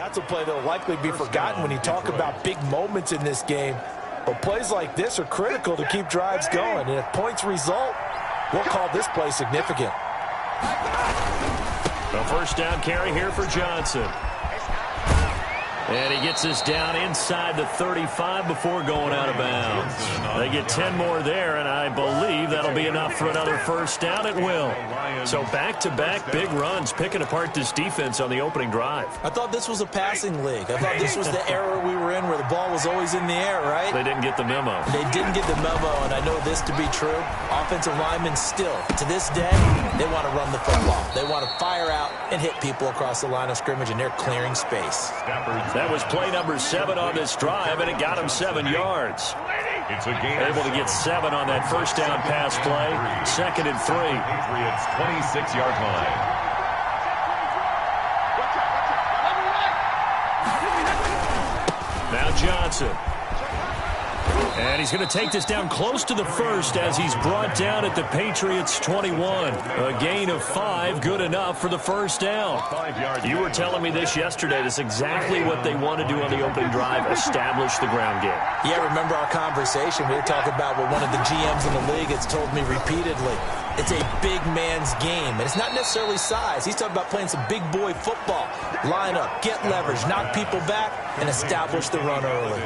That's a play that will likely be forgotten when you talk about big moments in this game. But plays like this are critical to keep drives going. And if points result, we'll call this play significant. A first down carry here for Johnson. And he gets us down inside the 35 before going out of bounds. They get 10 more there, and I believe that'll be enough for another first down at will. So back-to-back big runs picking apart this defense on the opening drive. I thought this was a passing league. I thought this was the era we were in where the ball was always in the air, right? They didn't get the memo. They didn't get the memo, and I know this to be true. Offensive linemen still, to this day, they want to run the football. They want to fire out and hit people across the line of scrimmage, and they're clearing space. That was play number 7 on this drive, and it got him 7 yards. It's a game. Able to get 7 on that first down pass play. 2nd and 3. Patriots 26-yard line. Now Johnson. And he's going to take this down close to the first as he's brought down at the Patriots 21. A gain of 5, good enough for the first down. You were telling me this yesterday. That's exactly what they want to do on the opening drive, establish the ground game. Yeah, remember our conversation. We were talking about what one of the GMs in the league has told me repeatedly. It's a big man's game, and it's not necessarily size. He's talking about playing some big boy football. Line up, get leverage, knock people back, and establish the run early.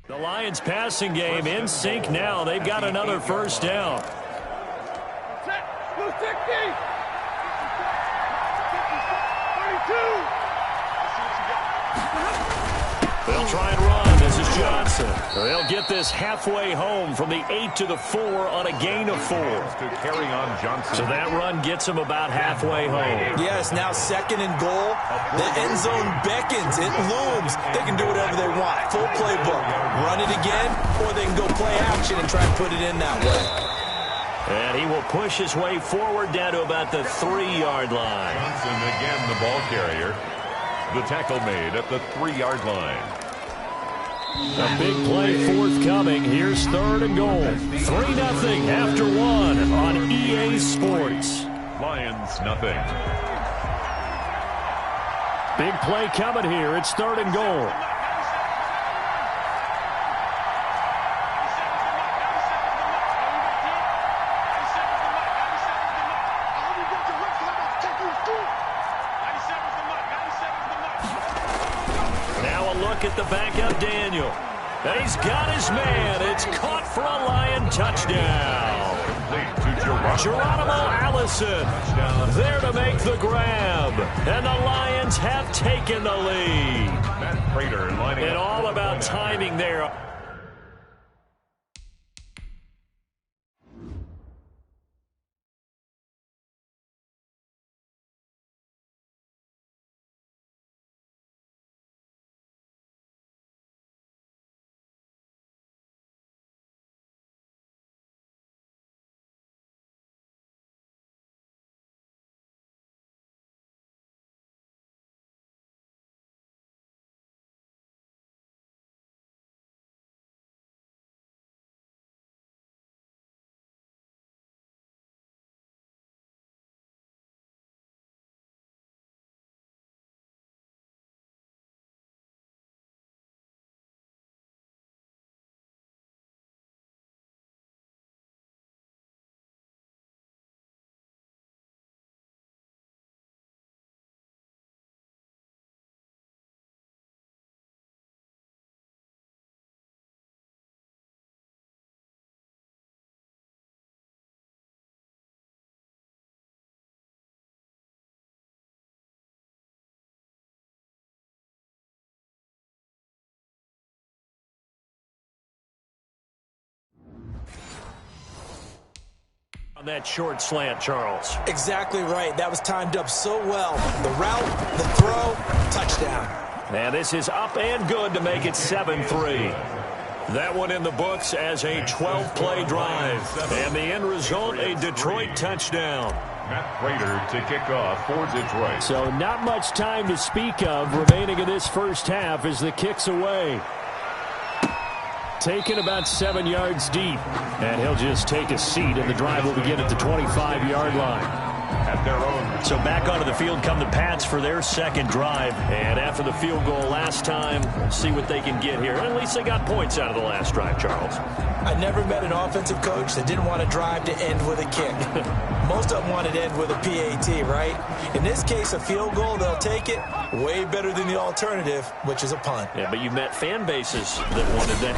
The Lions passing game in sync now. They've got another first down. They'll try and run. This is Johnson. They'll get this halfway home from the 8 to the 4 on a gain of 4. To carry on Johnson. So that run gets him about halfway home. Yes, now 2nd and goal. The end zone beckons. It looms. They can do whatever they want. Full playbook. Run it again, or they can go play action and try and put it in that way. And he will push his way forward down to about the 3-yard line. Johnson again the ball carrier. The tackle made at the 3-yard line. A big play forthcoming. Here's 3rd and goal. 3-0 after 1 on EA Sports. Lions nothing. Big play coming here. It's 3rd and goal. At the backup, Daniel. And he's got his man. It's caught for a Lion touchdown. Geronimo Allison there to make the grab. And the Lions have taken the lead. Matt Prater lining up. And all about timing there. On that short slant, Charles. Exactly right. That was timed up so well. The route, the throw, touchdown. And this is up and good to make it 7-3. That one in the books as a 12-play drive. And the end result, a Detroit touchdown. Matt Prater to kick off for Detroit. So not much time to speak of remaining in this first half as the kick's away. Taken about 7 yards deep. And he'll just take a seat, and the drive will begin at the 25-yard line. At their own. So back onto the field come the Pats for their second drive. And after the field goal last time, see what they can get here. At least they got points out of the last drive, Charles. I never met an offensive coach that didn't want to drive to end with a kick. Most of them wanted to end with a PAT, right? In this case, a field goal, they'll take it. Way better than the alternative, which is a punt. Yeah, but you met fan bases that wanted that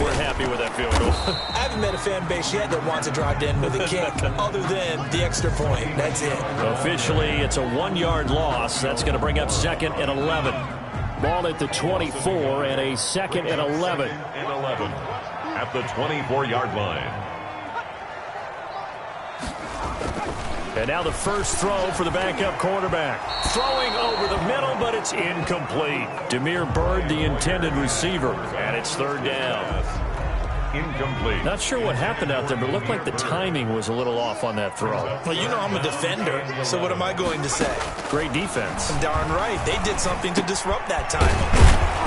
weren't happy with that field goal. I haven't met a fan base yet that wants to drive to end with a kick, other than the extra point. That's it. Officially, it's a 1-yard loss. That's going to bring up 2nd and 11. Ball at the 24 and a 2nd and 11. 2nd and 11 at the 24-yard line. And now the first throw for the backup quarterback. Throwing over the middle, but it's incomplete. Demir Bird, the intended receiver, and it's 3rd down. Incomplete. Not sure what happened out there, but it looked like the timing was a little off on that throw. Well, you know I'm a defender, so what am I going to say? Great defense. Darn right. They did something to disrupt that time.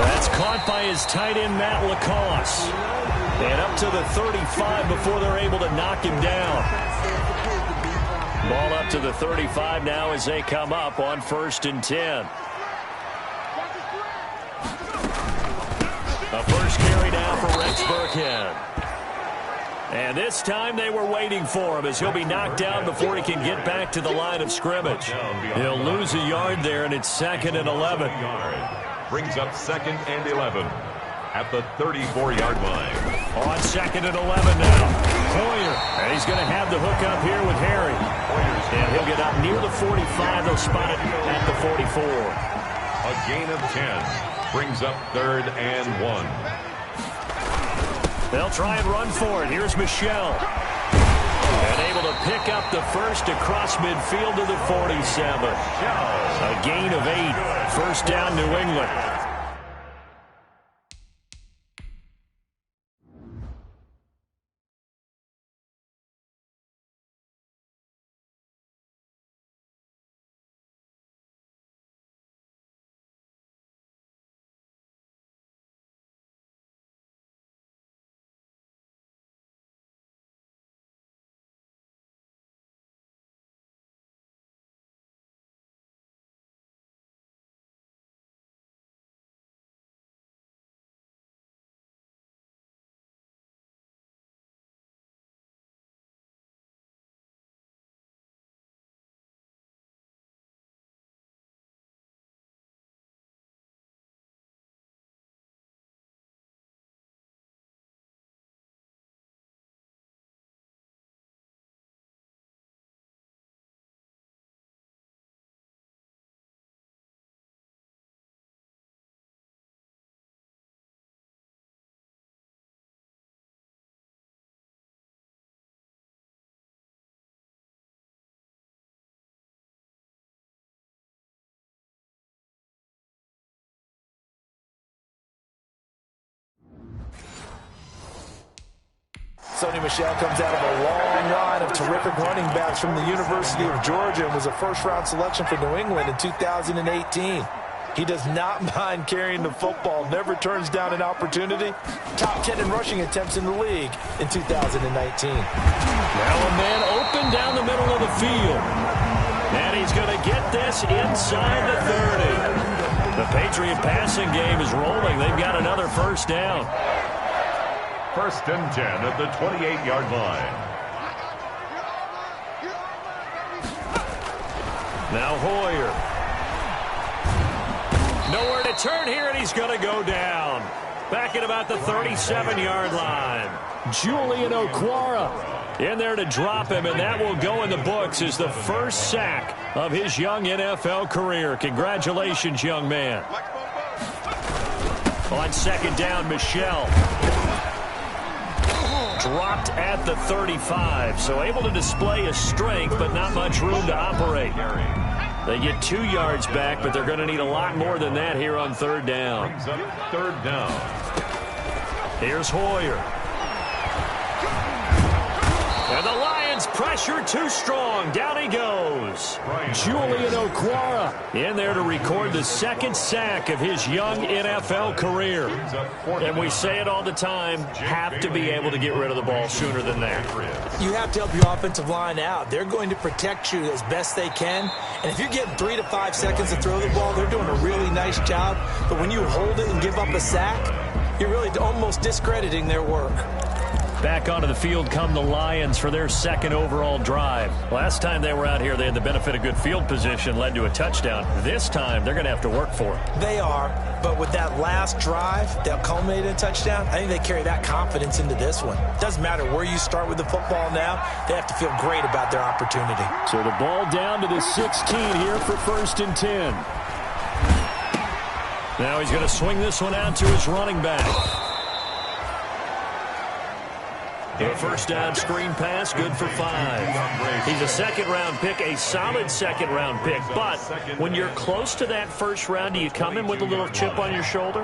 That's caught by his tight end, Matt Lacoste. And up to the 35 before they're able to knock him down. Ball up to the 35 now as they come up on 1st and 10. A first carry now for Rex Burkhead. And this time they were waiting for him as he'll be knocked down before he can get back to the line of scrimmage. He'll lose a yard there, and it's 2nd and 11. Brings up 2nd and 11 at the 34-yard line. On 2nd and 11 now. Hoyer, and he's going to have the hook up here with Harry. And he'll get up near the 45. They'll spot it at the 44. A gain of 10 brings up 3rd and 1. They'll try and run for it. Here's Michelle. And able to pick up the first across midfield to the 47. A gain of 8. First down, New England. Sony Michel comes out of a long line of terrific running backs from the University of Georgia and was a first-round selection for New England in 2018. He does not mind carrying the football, never turns down an opportunity. Top 10 in rushing attempts in the league in 2019. Now a man open down the middle of the field. And he's going to get this inside the 30. The Patriot passing game is rolling. They've got another first down. 1st and 10 at the 28-yard line. Now Hoyer. Nowhere to turn here, and he's going to go down. Back at about the 37-yard line. Julian Okwara in there to drop him, and that will go in the books as the first sack of his young NFL career. Congratulations, young man. On 2nd down, Michel. dropped at the 35, so able to display his strength, but not much room to operate. They get 2 yards back, but they're going to need a lot more than that here on third down. Brings up third down. Here's Hoyer. And the Lions pressure too strong. Down he goes. Julian Okwara in there to record the second sack of his young NFL career. And we say it all the time, have to be able to get rid of the ball sooner than that. You have to help your offensive line out. They're going to protect you as best they can. And if you're getting 3 to 5 seconds to throw the ball, they're doing a really nice job. But when you hold it and give up a sack, you're really almost discrediting their work. Back onto the field come the Lions for their second overall drive. Last time they were out here, they had the benefit of good field position, led to a touchdown. This time, they're going to have to work for it. They are, but with that last drive that culminated in a touchdown, I think they carry that confidence into this one. Doesn't matter where you start with the football now, they have to feel great about their opportunity. So the ball down to the 16 here for 1st and 10. Now he's going to swing this one out to his running back. A first down screen pass, good for 5. He's a second-round pick, a solid second-round pick. But when you're close to that first round, do you come in with a little chip on your shoulder?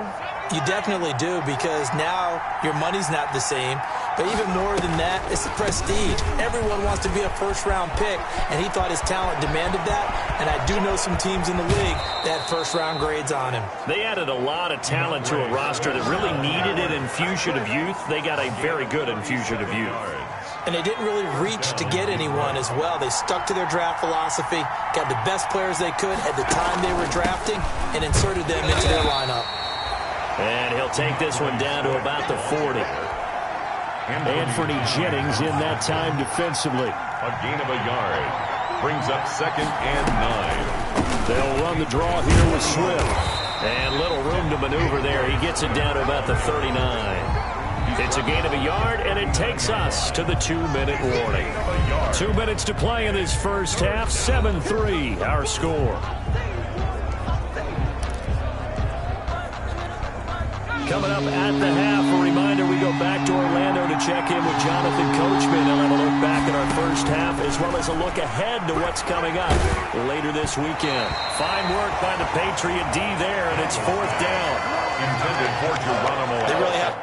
You definitely do, because now your money's not the same. But even more than that, it's the prestige. Everyone wants to be a first-round pick, and he thought his talent demanded that. And I do know some teams in the league that had first-round grades on him. They added a lot of talent to a roster that really needed an infusion of youth. They got a very good infusion of youth. And they didn't really reach to get anyone as well. They stuck to their draft philosophy, got the best players they could at the time they were drafting, and inserted them into their lineup. And he'll take this one down to about the 40. Anthony Jennings in that time defensively. A gain of a yard. Brings up 2nd and 9. They'll run the draw here with Swift. And little room to maneuver there. He gets it down to about the 39. It's a gain of a yard, and it takes us to the 2-minute warning. 2 minutes to play in this first half. 7-3 our score. Coming up at the half, a reminder, we go back to Orlando to check in with Jonathan Coachman. He'll have a look back at our first half, as well as a look ahead to what's coming up later this weekend. Fine work by the Patriot D there, and it's 4th down. Intended for Geronimo. They really have.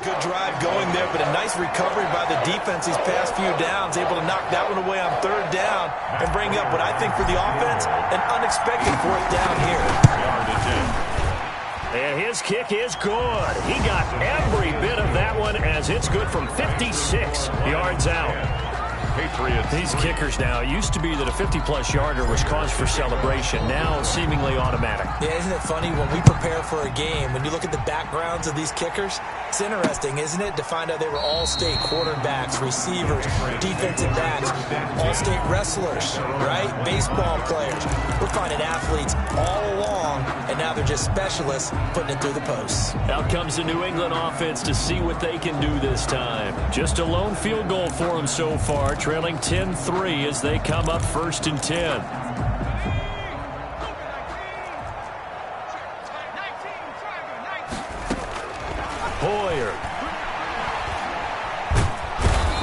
Good drive going there, but a nice recovery by the defense these past few downs, able to knock that one away on 3rd down and bring up what I think for the offense, an unexpected 4th down here. And his kick is good. He got every bit of that one, as it's good from 56 yards out. Patriots. These kickers now, it used to be that a 50-plus yarder was cause for celebration. Now seemingly automatic. Yeah, isn't it funny when we prepare for a game, when you look at the backgrounds of these kickers, it's interesting, isn't it, to find out they were all-state quarterbacks, receivers, defensive backs, all-state wrestlers, right? Baseball players. We're finding athletes all along, and now they're just specialists putting it through the posts. Out comes the New England offense to see what they can do this time. Just a lone field goal for them so far, trailing 10-3 as they come up 1st and 10. Hoyer.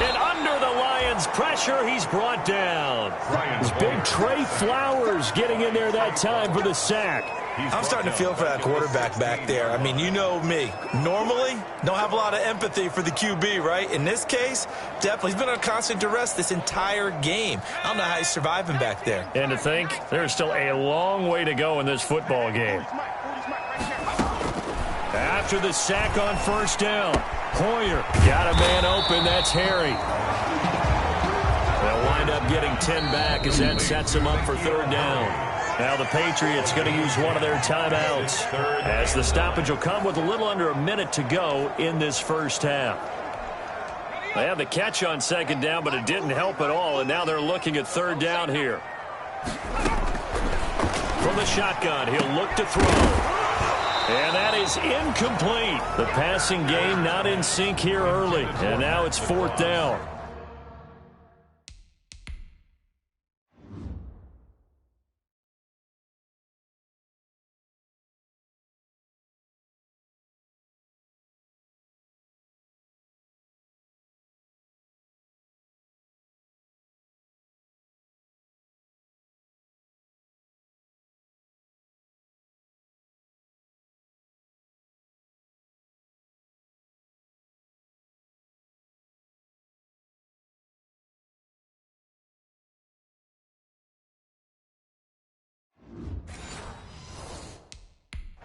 And under the Lions' pressure, he's brought down. It's big Trey Flowers getting in there that time for the sack. I'm starting to feel for that quarterback back there. I mean, you know me. Normally, don't have a lot of empathy for the QB, right? In this case, definitely. He's been on constant duress this entire game. I don't know how he's surviving back there. And to think, there's still a long way to go in this football game. After the sack on 1st down, Hoyer got a man open. That's Harry. They'll wind up getting 10 back as that sets him up for 3rd down. Now the Patriots going to use one of their timeouts, as the stoppage will come with a little under a minute to go in this first half. They had the catch on second down, but it didn't help at all, and now they're looking at third down here. From the shotgun, he'll look to throw. And that is incomplete. The passing game not in sync here early, and now it's fourth down.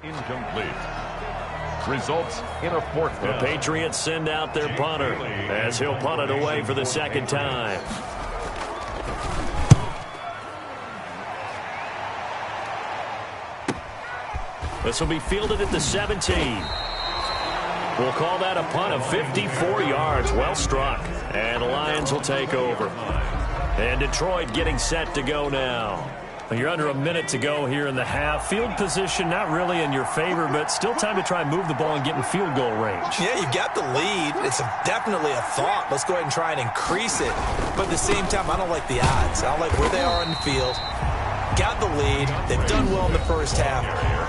Incomplete. Results in a fourth down. The Patriots send out their punter as he'll punt it away for the second time. This will be fielded at the 17. We'll call that a punt of 54 yards. Well struck. And the Lions will take over. And Detroit getting set to go now. You're under a minute to go here in the half. Field position not really in your favor, but still time to try and move the ball and get in field goal range. Yeah, you've got the lead. It's definitely a thought. Let's go ahead and try and increase it. But at the same time, I don't like the odds. I don't like where they are on the field. Got the lead. They've done well in the first half.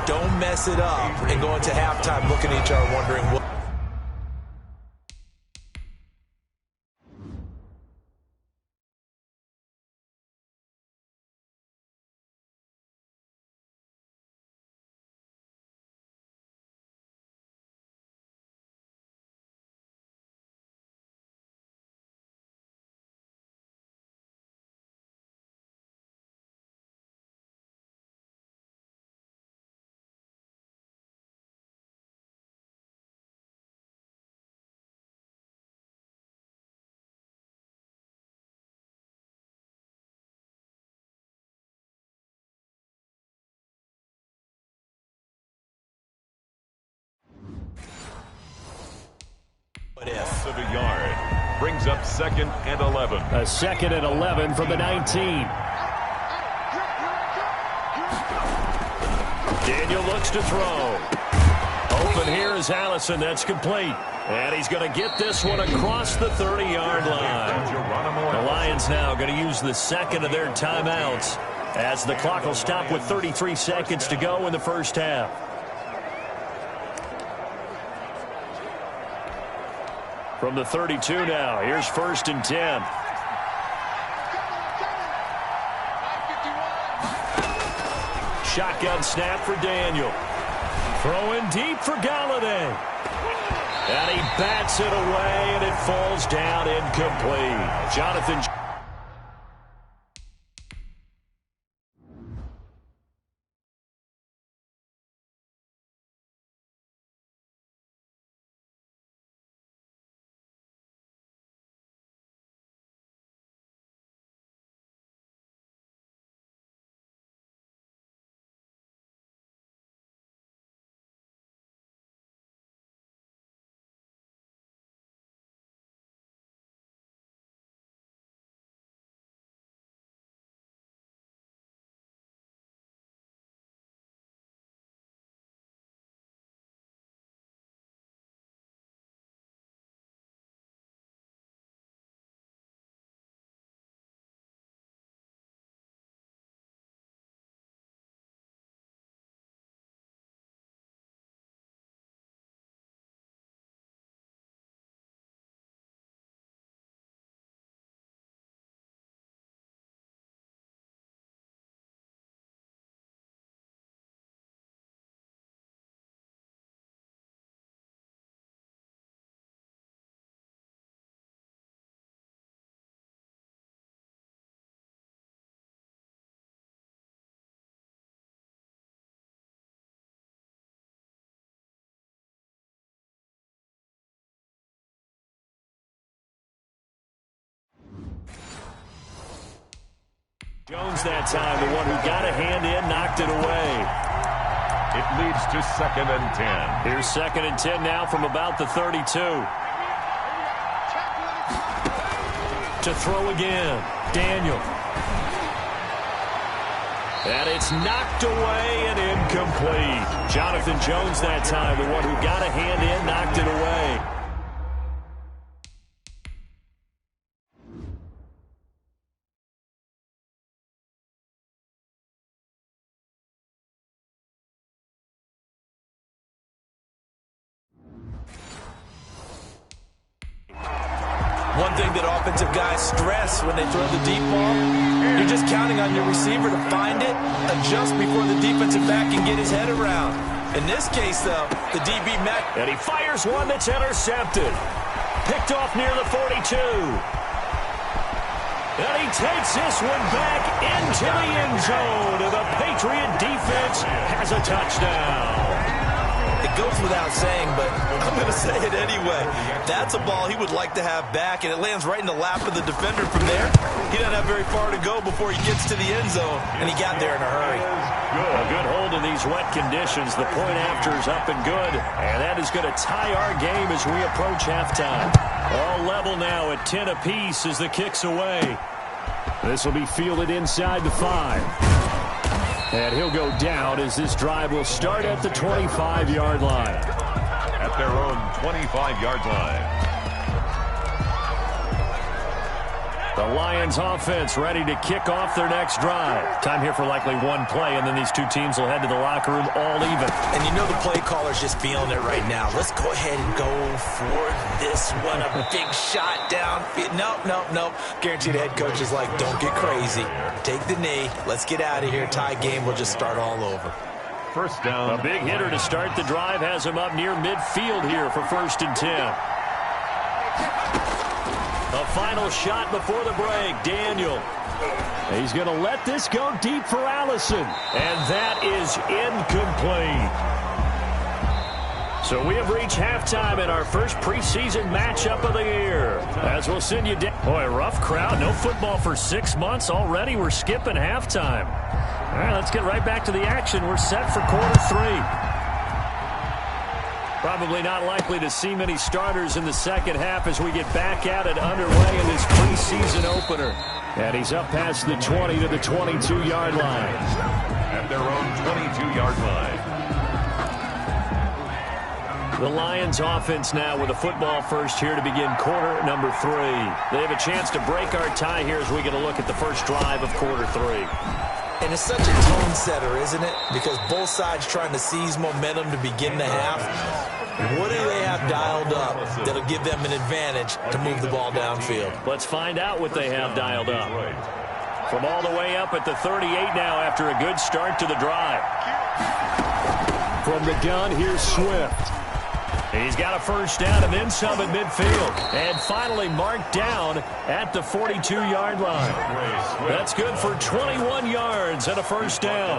Don't mess it up and go into halftime looking at each other wondering what. Of a yard. Brings up 2nd and 11. A 2nd and 11 from the 19. Daniel looks to throw. Open here is Allison. That's complete. And he's going to get this one across the 30-yard line. The Lions now going to use the second of their timeouts as the clock will stop with 33 seconds to go in the first half. From the 32 now, here's 1st and 10. Shotgun snap for Daniel. Throwing deep for Galladay. And he bats it away, and it falls down incomplete. Jonathan Jones that time, the one who got a hand in, knocked it away. It leads to 2nd and 10. Here's 2nd and 10 now from about the 32. To throw again, Daniel. And it's knocked away and incomplete. Jonathan Jones that time, the one who got a hand in, knocked it away. One thing that offensive guys stress when they throw the deep ball, you're just counting on your receiver to find it, adjust before the defensive back can get his head around. In this case, though, the DB met. And he fires one that's intercepted. Picked off near the 42. And he takes this one back into the end zone. And the Patriot defense has a touchdown. It goes without saying, but I'm going to say it anyway. That's a ball he would like to have back, and it lands right in the lap of the defender from there. He doesn't have very far to go before he gets to the end zone, and he got there in a hurry. A good hold in these wet conditions. The point after is up and good, and that is going to tie our game as we approach halftime. All level now at 10 apiece as the kick's away. This will be fielded inside the 5. And he'll go down as this drive will start at the 25-yard line. At their own 25-yard line. The Lions offense ready to kick off their next drive. Time here for likely one play, and then these two teams will head to the locker room all even. And you know the play caller's just feeling it right now. Let's go ahead and go for this one. A big shot down. Nope. Guaranteed the head coach is like, don't get crazy. Take the knee. Let's get out of here. Tie game. We'll just start all over. First down. A big hitter to start the drive has him up near midfield here for 1st and 10. A final shot before the break. Daniel. He's going to let this go deep for Allison. And that is incomplete. So we have reached halftime in our first preseason matchup of the year. As we'll send you down. Boy, rough crowd. No football for 6 months already. We're skipping halftime. All right, let's get right back to the action. We're set for quarter 3. Probably not likely to see many starters in the second half as we get back at it underway in this preseason opener. And he's up past the 20 to the 22-yard line. At their own 22-yard line. The Lions offense now with a football first here to begin quarter number 3. They have a chance to break our tie here as we get a look at the first drive of quarter 3. And it's such a tone setter, isn't it? Because both sides trying to seize momentum to begin the half. What do they have dialed up that'll give them an advantage to move the ball downfield? Let's find out what they have dialed up. From all the way up at the 38 now after a good start to the drive. From the gun, here's Swift. He's got a first down and then some at midfield. And finally marked down at the 42-yard line. That's good for 21 yards and a first down.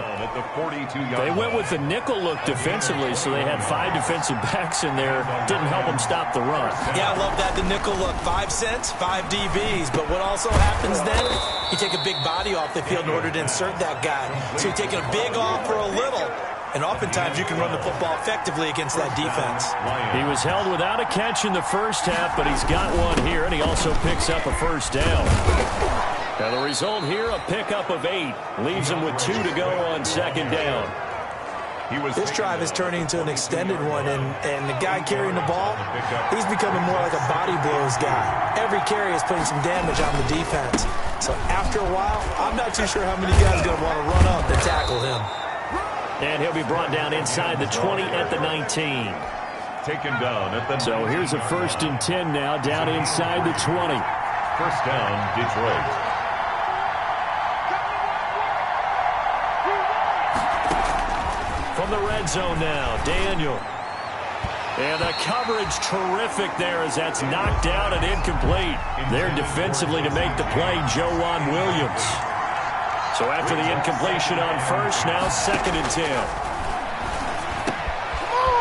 They went with the nickel look defensively, so they had 5 defensive backs in there. Didn't help them stop the run. Yeah, I love that, the nickel look. 5 cents, 5 DBs. But what also happens then, you take a big body off the field in order to insert that guy. So you're taking a big off for a little. And oftentimes you can run the football effectively against that defense. He was held without a catch in the first half, but he's got one here, and he also picks up a first down. Now the result here, a pickup of 8. Leaves him with 2 to go on second down. This drive is turning into an extended one, and the guy carrying the ball, he's becoming more like a body blows guy. Every carry is putting some damage on the defense. So after a while, I'm not too sure how many guys are going to want to run up and tackle him. And he'll be brought down inside the 20 at the 19. Taken down at the. So here's a 1st and 10 now, down inside the 20. First down, Detroit. From the red zone now, Daniel. And the coverage terrific there as that's knocked down and incomplete. There defensively to make the play, Joanne Williams. So after the incompletion on first, now 2nd and 10.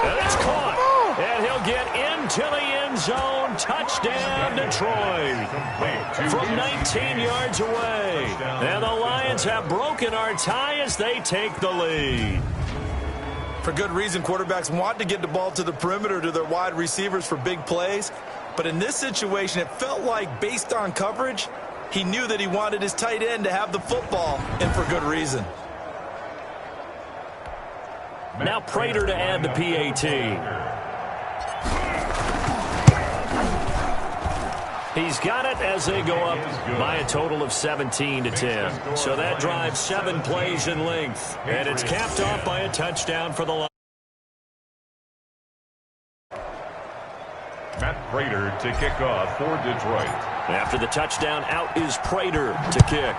And it's caught. And he'll get into the end zone. Touchdown, Detroit. From 19 yards away. And the Lions have broken our tie as they take the lead. For good reason, quarterbacks want to get the ball to the perimeter to their wide receivers for big plays. But in this situation, it felt like, based on coverage, he knew that he wanted his tight end to have the football, and for good reason. Now Prater to add the PAT. He's got it as they go up by a total of 17-10. So that drives 7 plays in length. And it's capped off by a touchdown for the Lions. Matt Prater to kick off for Detroit. After the touchdown, out is Prater to kick.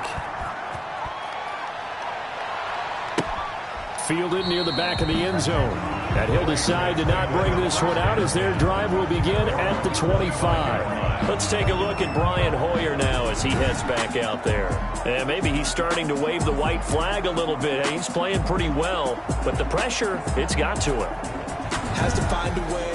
Fielded near the back of the end zone. And he'll decide to not bring this one out as their drive will begin at the 25. Let's take a look at Brian Hoyer now as he heads back out there. And maybe he's starting to wave the white flag a little bit. He's playing pretty well, but the pressure, it's got to him. Has to find a way.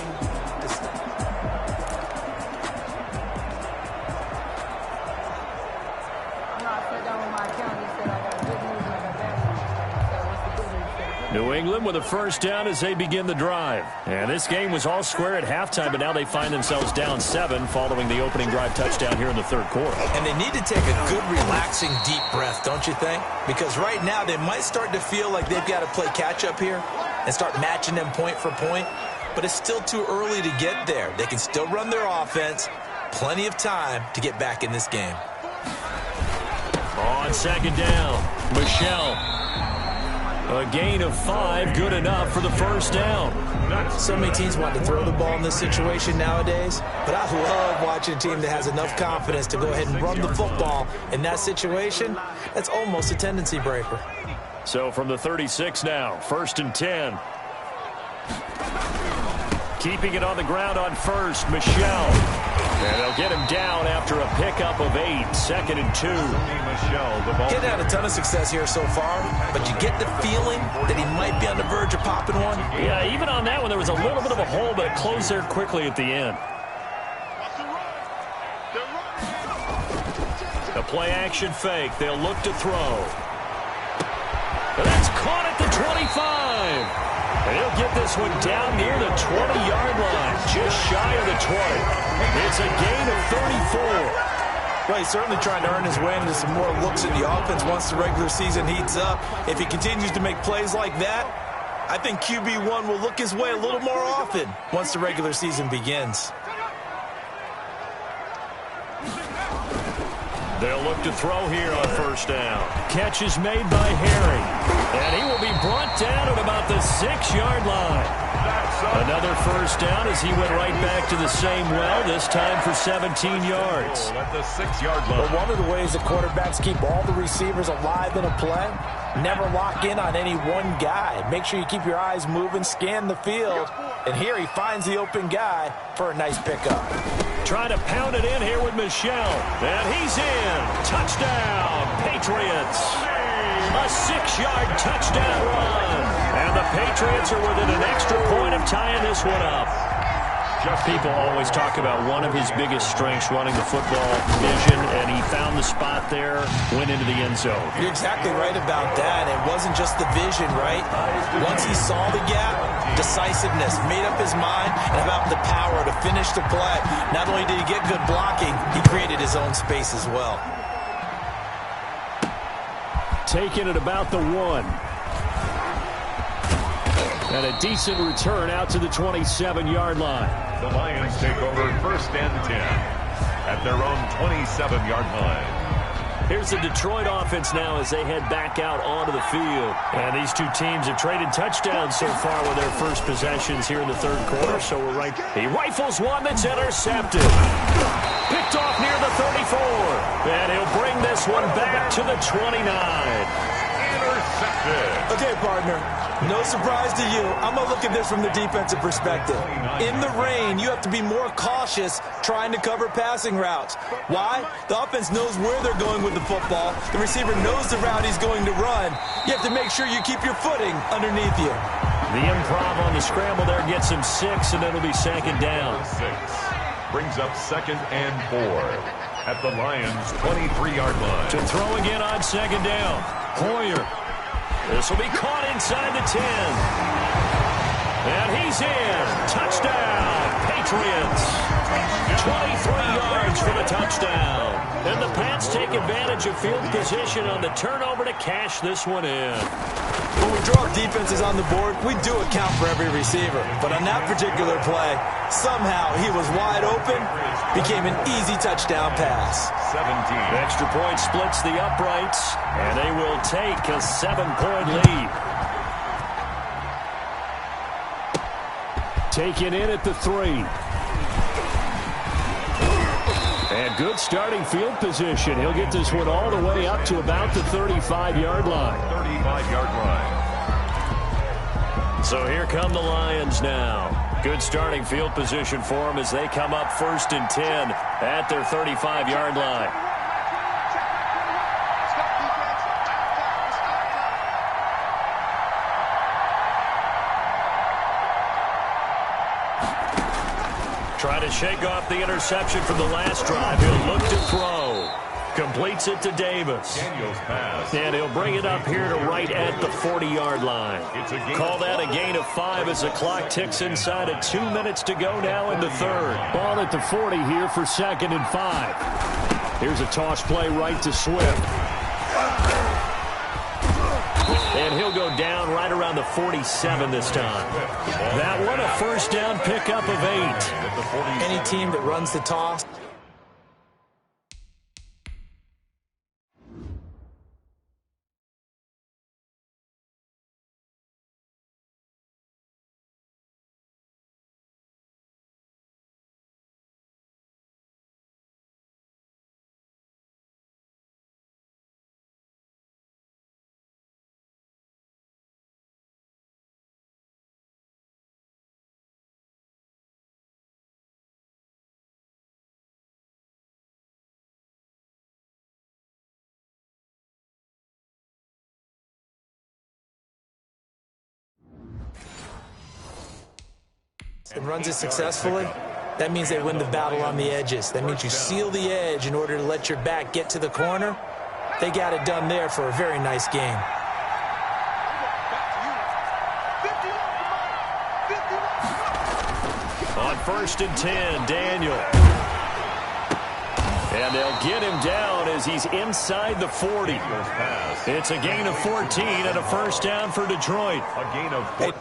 New England with a first down as they begin the drive. And this game was all square at halftime, but now they find themselves down 7 following the opening drive touchdown here in the third quarter. And they need to take a good, relaxing, deep breath, don't you think? Because right now they might start to feel like they've got to play catch-up here and start matching them point for point. But it's still too early to get there. They can still run their offense. Plenty of time to get back in this game. On second down, Michel. A gain of 5, good enough for the first down. So many teams want to throw the ball in this situation nowadays, but I love watching a team that has enough confidence to go ahead and run the football in that situation. That's almost a tendency breaker. So from the 36 now, 1st and 10. Keeping it on the ground on first, Michel. And they'll get him down after a pickup of 8, 2nd and 2. Getting had a ton of success here so far, but you get the feeling that he might be on the verge of popping one. Yeah, even on that one, there was a little bit of a hole, but it closed there quickly at the end. A play-action fake. They'll look to throw. And that's caught at the 25. And he'll get this one down near the 20-yard line, just shy of the 20. It's a gain of 34. Well, he's certainly trying to earn his way into some more looks in the offense once the regular season heats up. If he continues to make plays like that, I think QB1 will look his way a little more often once the regular season begins. They'll look to throw here on first down. Catch is made by Harry. And he will be brought down at about the 6-yard line. Another first down as he went right back to the same well, this time for 17 yards. At the 6-yard line. But one of the ways the quarterbacks keep all the receivers alive in a play, never lock in on any one guy. Make sure you keep your eyes moving, scan the field. And here he finds the open guy for a nice pickup. Trying to pound it in here with Michel. And he's in. Touchdown, Patriots. A 6-yard touchdown run. And the Patriots are within an extra point of tying this one up. People always talk about one of his biggest strengths running the football, vision, and he found the spot there, went into the end zone. You're exactly right about that. It wasn't just the vision, right? Once he saw the gap, decisiveness, made up his mind, and about the power to finish the play. Not only did he get good blocking, he created his own space as well. Taking it about the 1. And a decent return out to the 27-yard line. The Lions take over 1st and 10 at their own 27-yard line. Here's the Detroit offense now as they head back out onto the field. And these two teams have traded touchdowns so far with their first possessions here in the third quarter. So we're right. He rifles one that's intercepted. Picked off near the 34. And he'll bring this one back to the 29. Intercepted. Okay, partner. No surprise to you. I'm going to look at this from the defensive perspective. In the rain, you have to be more cautious trying to cover passing routes. Why? The offense knows where they're going with the football. The receiver knows the route he's going to run. You have to make sure you keep your footing underneath you. The improv on the scramble there gets him 6, and it'll be second down. 6. Brings up 2nd and 4 at the Lions' 23-yard line. To throw again on second down. Hoyer. This will be caught inside the 10. And he's in. Touchdown, Patriots. 23 yards for the touchdown. And the Pats take advantage of field position on the turnover to cash this one in. When we draw defenses on the board, we do account for every receiver. But on that particular play, somehow he was wide open, became an easy touchdown pass. 17. Extra point splits the uprights, and they will take a 7-point lead. Taken in at the 3. And good starting field position. He'll get this one all the way up to about the 35-yard line. 35-yard line. So here come the Lions now. Good starting field position for them as they come up 1st and 10 at their 35-yard line. Trying to shake off the interception from the last drive. He'll look to throw. Completes it to Davis. Daniels pass. And he'll bring it up here to right at the 40-yard line. Call that a gain of 5 as the clock ticks inside of 2 minutes to go now in the 3rd. Ball at the 40 here for 2nd and 5. Here's a toss play right to Swift. And he'll go down right around the 47 this time. That one a first down pickup of 8. Any team that runs the toss. And runs it successfully, that means they win the battle on the edges. That means you seal the edge in order to let your back get to the corner. They got it done there for a very nice game. On 1st and 10, Daniel. And they'll get him down as he's inside the 40. It's a gain of 14 and a first down for Detroit. A gain of 14.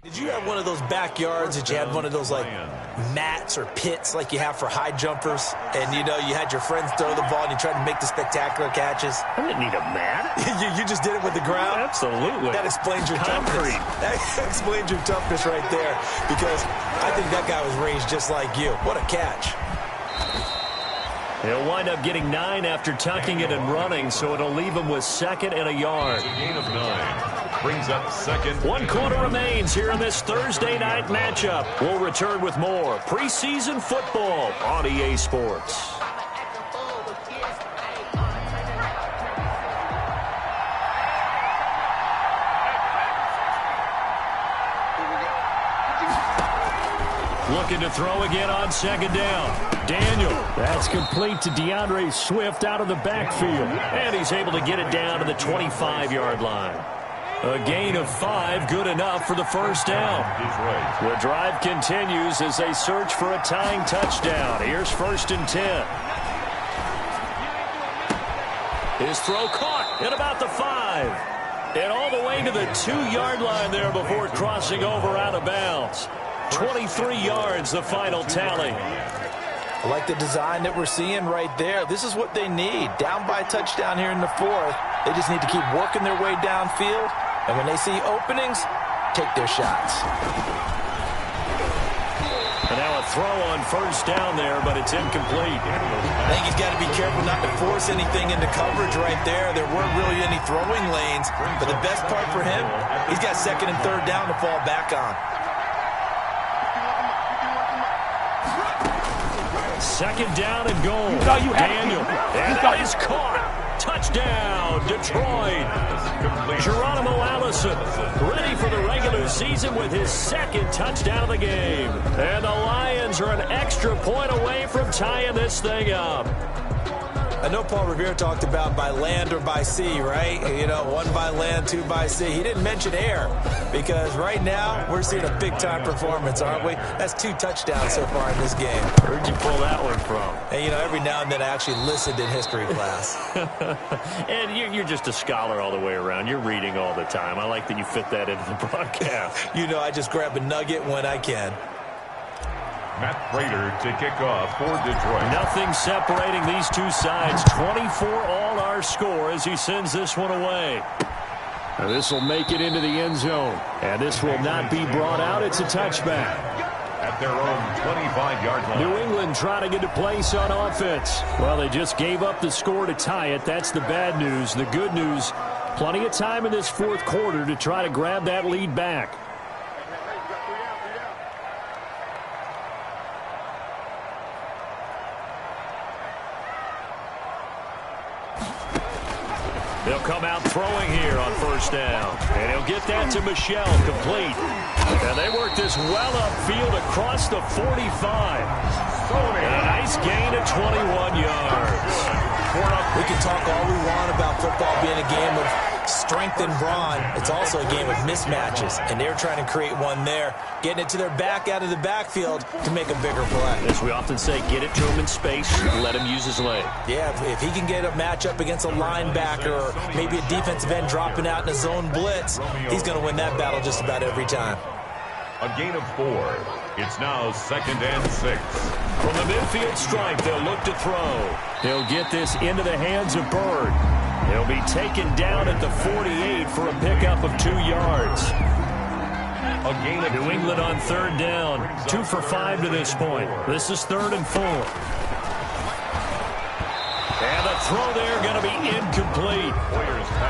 Did you have one of those backyards that you had one of those like mats or pits like you have for high jumpers, and you know you had your friends throw the ball and you tried to make the spectacular catches? I didn't need a mat. you just did it with the ground? Absolutely. That explains your Concrete. toughness. That explains your toughness right there, because I think that guy was raised just like you. What a catch. He'll wind up getting 9 after tucking it and running, so it'll leave him with 2nd and a yard. A gain of 9. Brings up 2nd. 1 quarter remains here in this Thursday night matchup. We'll return with more preseason football on EA Sports. Looking to throw again on 2nd down. Daniel. That's complete to DeAndre Swift out of the backfield. And he's able to get it down to the 25-yard line. A gain of 5, good enough for the first down. The drive continues as they search for a tying touchdown. Here's 1st and 10. His throw caught at about the 5. And all the way to the 2-yard line there before crossing over out of bounds. 23 yards, the final tally. I like the design that we're seeing right there. This is what they need. Down by a touchdown here in the 4th. They just need to keep working their way downfield. And when they see openings, take their shots. And now a throw on 1st down there, but it's incomplete. I think he's got to be careful not to force anything into coverage right there. There weren't really any throwing lanes. But the best part for him, he's got 2nd and 3rd down to fall back on. 2nd down and goal. Daniel. And that is caught. Touchdown, Detroit. Geronimo Allison ready for the regular season with his 2nd touchdown of the game. And the Lions are an extra point away from tying this thing up. I know Paul Revere talked about by land or by sea, right? You know, 1 by land, 2 by sea. He didn't mention air because right now we're seeing a big-time performance, aren't we? That's 2 touchdowns so far in this game. Where'd you pull that one from? And, you know, every now and then I actually listened in history class. And you're just a scholar all the way around. You're reading all the time. I like that you fit that into the broadcast. You know, I just grab a nugget when I can. Matt Prater to kick off for Detroit. Nothing separating these two sides. 24 all our score as he sends this one away. And this will make it into the end zone. And this will not be brought out. It's a touchback. At their own 25-yard line. New England trying to get a place on offense. Well, they just gave up the score to tie it. That's the bad news. The good news, plenty of time in this 4th quarter to try to grab that lead back. They'll come out throwing here on 1st down. And he'll get that to Michel, complete. And they work this well upfield across the 45. And a nice gain of 21 yards. We can talk all we want about football being a game of strength and brawn. It's also a game of mismatches. And they're trying to create one there, getting it to their back out of the backfield to make a bigger play. As we often say, get it to him in space, let him use his leg. Yeah, if he can get a matchup against a linebacker or maybe a defensive end dropping out in a zone blitz, he's going to win that battle just about every time. A gain of 4. It's now 2nd and 6. From the midfield stripe, they'll look to throw. He'll get this into the hands of Bird. He'll be taken down at the 48 for a pickup of 2 yards. A gain of New England on 3rd down. 2 for 5 to this point. This is 3rd and 4. And the throw there going to be incomplete.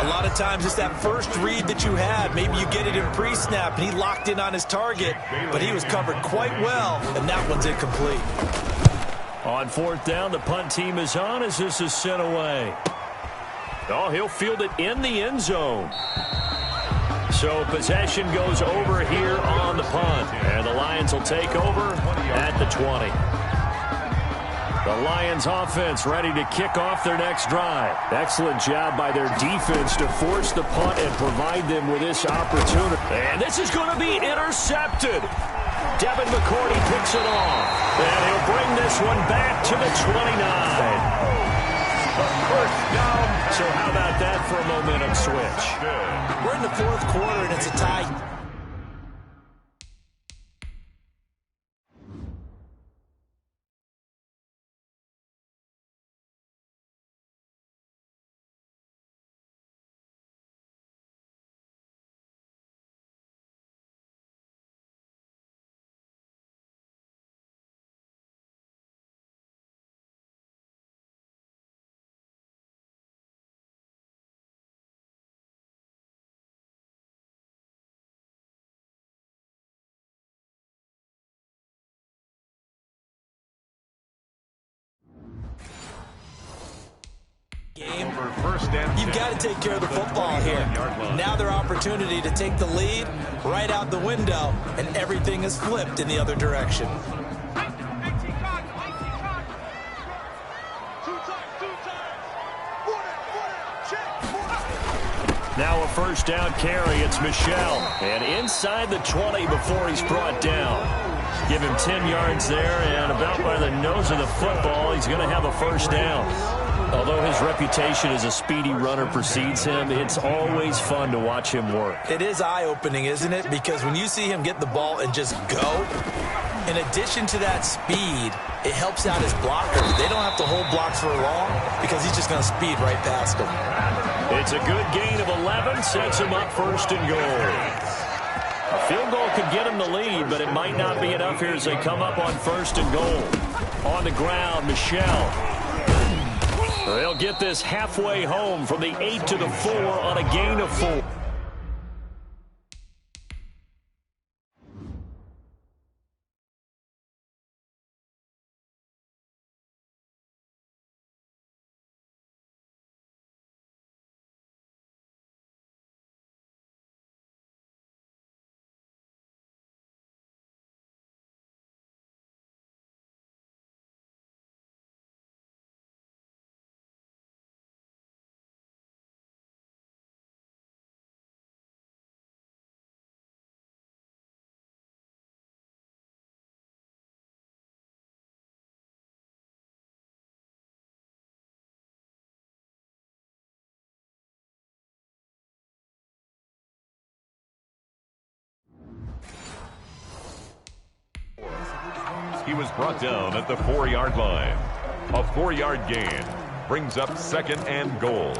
A lot of times it's that first read that you had. Maybe you get it in pre-snap, and he locked in on his target, but he was covered quite well, and that one's incomplete. On 4th down, the punt team is on as this is sent away. Oh, he'll field it in the end zone. So possession goes over here on the punt, and the Lions will take over at the 20. The Lions offense ready to kick off their next drive. Excellent job by their defense to force the punt and provide them with this opportunity. And this is going to be intercepted. Devin McCourty picks it off. And he'll bring this one back to the 29. First down. So how about that for a momentum switch? We're in the 4th quarter, and it's a tie. Game. You've got to take care of the football here. Now their opportunity to take the lead right out the window, and everything is flipped in the other direction. Now a first down carry. It's Michel. And inside the 20 before he's brought down. Give him 10 yards there, and about by the nose of the football, he's going to have a first down. Although his reputation as a speedy runner precedes him, it's always fun to watch him work. It is eye-opening, isn't it? Because when you see him get the ball and just go, in addition to that speed, it helps out his blockers. They don't have to hold blocks for long because he's just going to speed right past them. It's a good gain of 11, sets him up first and goal. A field goal could get him the lead, but it might not be enough here as they come up on first and goal. On the ground, Michel. They'll get this halfway home from the 8 to the 4 on a gain of 4. He was brought down at the 4-yard line. A 4-yard gain brings up second and goal.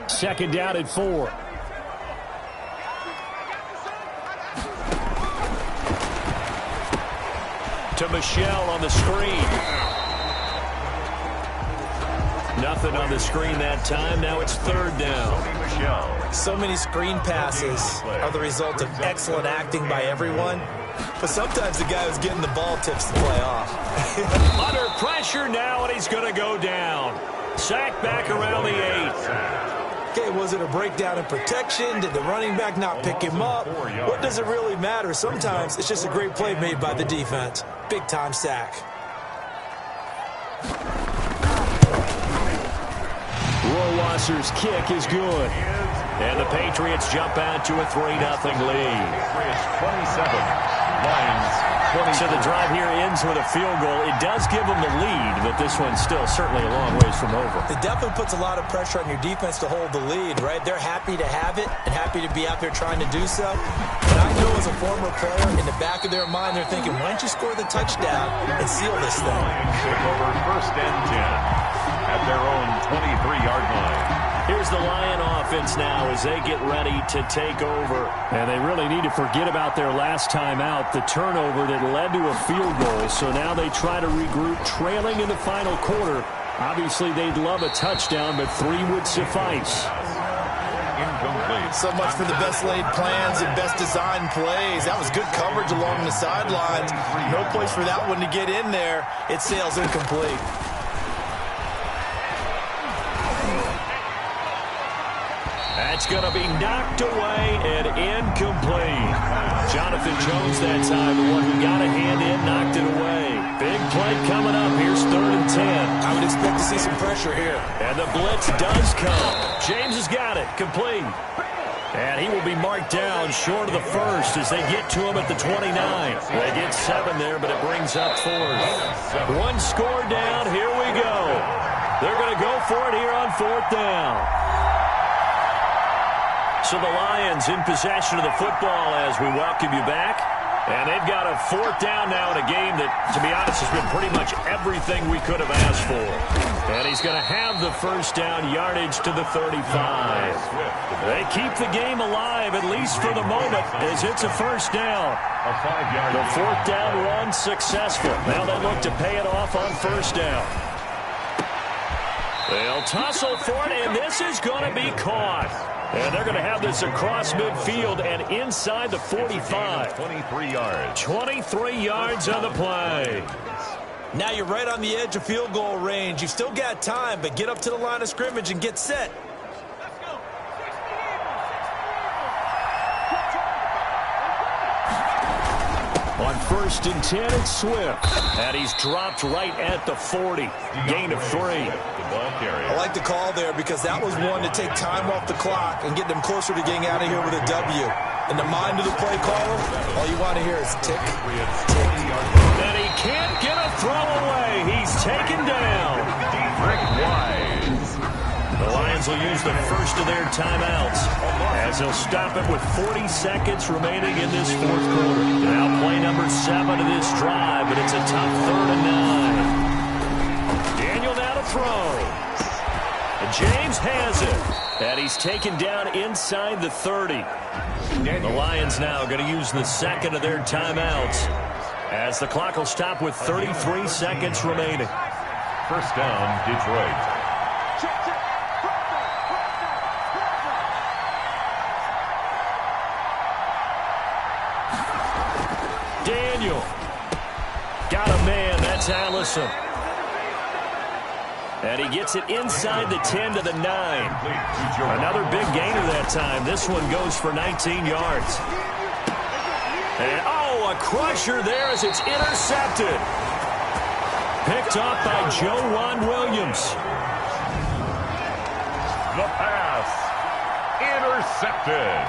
Second down at 4. To Michel on the screen. Nothing on the screen that time. Now it's third down. So many screen passes are the result of excellent acting by everyone. But sometimes the guy who's getting the ball tips the play off. Under pressure now, and he's going to go down. Sacked back around the 8. Okay, was it a breakdown in protection? Did the running back not pick him up? What does it really matter? Sometimes it's just a great play made by the defense. Big-time sack. Rohrwasser's kick is good. And the Patriots jump out to a 3-0 lead. 27. Lions 20. So the drive here ends with a field goal. It does give them the lead, but this one's still certainly a long ways from over. It definitely puts a lot of pressure on your defense to hold the lead, right? They're happy to have it and happy to be out there trying to do so. But I know as a former player, in the back of their mind, they're thinking, why don't you score the touchdown and seal this thing? Lions take over first and 10 at their own 23-yard line. Here's the Lion offense now as they get ready to take over. And they really need to forget about their last time out, the turnover that led to a field goal. So now they try to regroup, trailing in the final quarter. Obviously, they'd love a touchdown, but 3 would suffice. Incomplete. So much for the best laid plans and best designed plays. That was good coverage along the sidelines. No place for that one to get in there. It sails incomplete. That's going to be knocked away and incomplete. Jonathan Jones that time, the one who got a hand in, knocked it away. Big play coming up. Here's 3rd and 10. I would expect to see some pressure here. And the blitz does come. James has got it. Complete. And he will be marked down short of the first as they get to him at the 29. They get 7 there, but it brings up 4th. 1 score down. Here we go. They're going to go for it here on 4th down. So the Lions in possession of the football as we welcome you back. And they've got a 4th down now in a game that, to be honest, has been pretty much everything we could have asked for. And he's going to have the first down yardage to the 35. They keep the game alive, at least for the moment, as it's a first down. The 4th down run successful. Now they look to pay it off on first down. They'll tussle for it, and this is going to be caught. And they're going to have this across midfield and inside the 45. 23 yards. 23 yards on the play. Now you're right on the edge of field goal range. You've still got time, but get up to the line of scrimmage and get set. On first and 10. It's Swift. And he's dropped right at the 40. Gain of 3. I like the call there because that was one to take time off the clock and get them closer to getting out of here with a W. In the mind of the play caller, all you want to hear is tick, tick. And he can't get a throw away. He's taken down. Rick Wise. The Lions will use the first of their timeouts as he'll stop it with 40 seconds remaining in this fourth quarter. Now play number 7 of this drive, but it's a tough 3rd and 9. Daniel now to throw. And James has it. And he's taken down inside the 30. The Lions now going to use the second of their timeouts as the clock will stop with 33 seconds remaining. First down, Detroit. Daniel. Got a man. That's Allison. And he gets it inside the 10 to the 9. Another big gainer that time. This one goes for 19 yards. And, a crusher there as it's intercepted. Picked up by Joe Williams. The pass. Intercepted.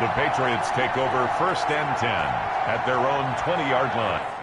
The Patriots take over first and 10 at their own 20-yard line.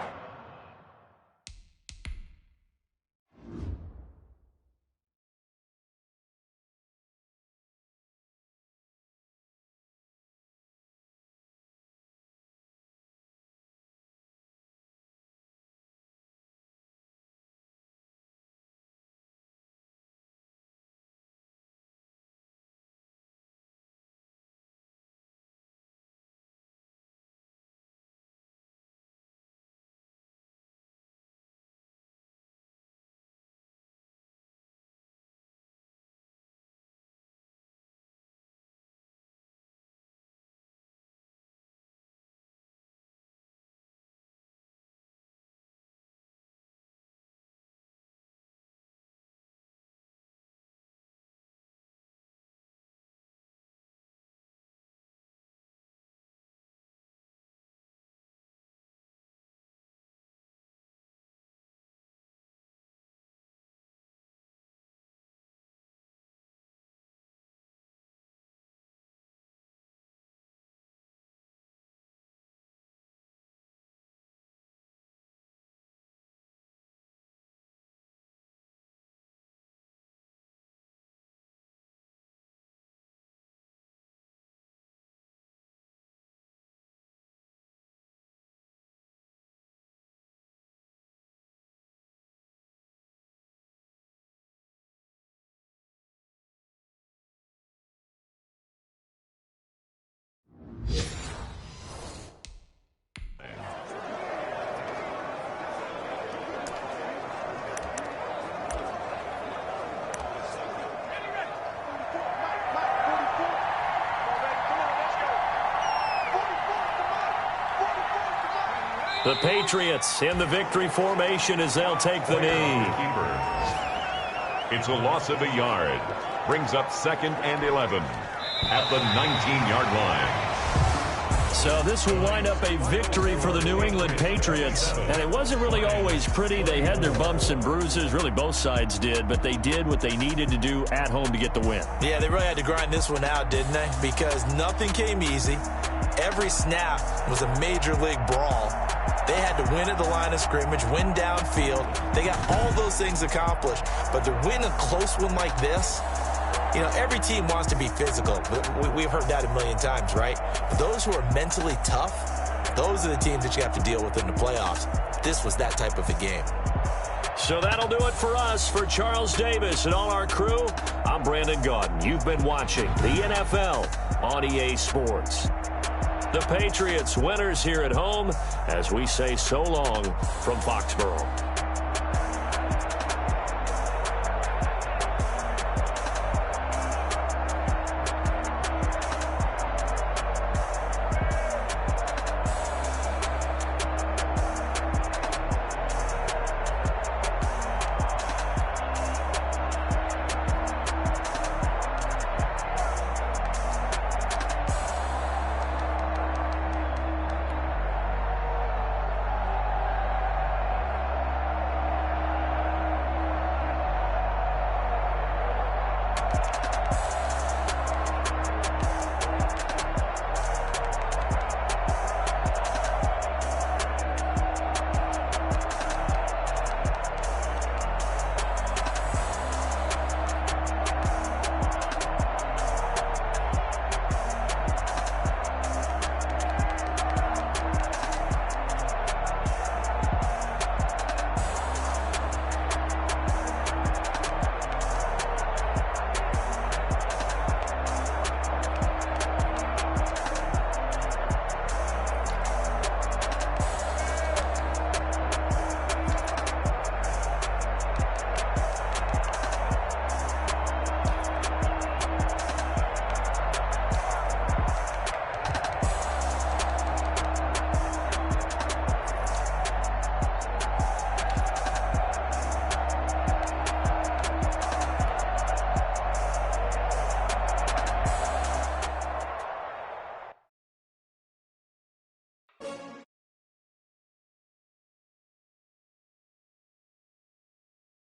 The Patriots in the victory formation as they'll take the knee. It's a loss of a yard. Brings up 2nd and 11 at the 19-yard line. So this will wind up a victory for the New England Patriots. And it wasn't really always pretty. They had their bumps and bruises. Really, both sides did. But they did what they needed to do at home to get the win. Yeah, they really had to grind this one out, didn't they? Because nothing came easy. Every snap was a major league brawl. They had to win at the line of scrimmage, win downfield. They got all those things accomplished. But to win a close one like this, you know, every team wants to be physical. We've heard that a million times, right? But those who are mentally tough, those are the teams that you have to deal with in the playoffs. This was that type of a game. So that'll do it for us. For Charles Davis and all our crew, I'm Brandon Gaudin. You've been watching the NFL on EA Sports. The Patriots winners here at home as we say so long from Foxborough.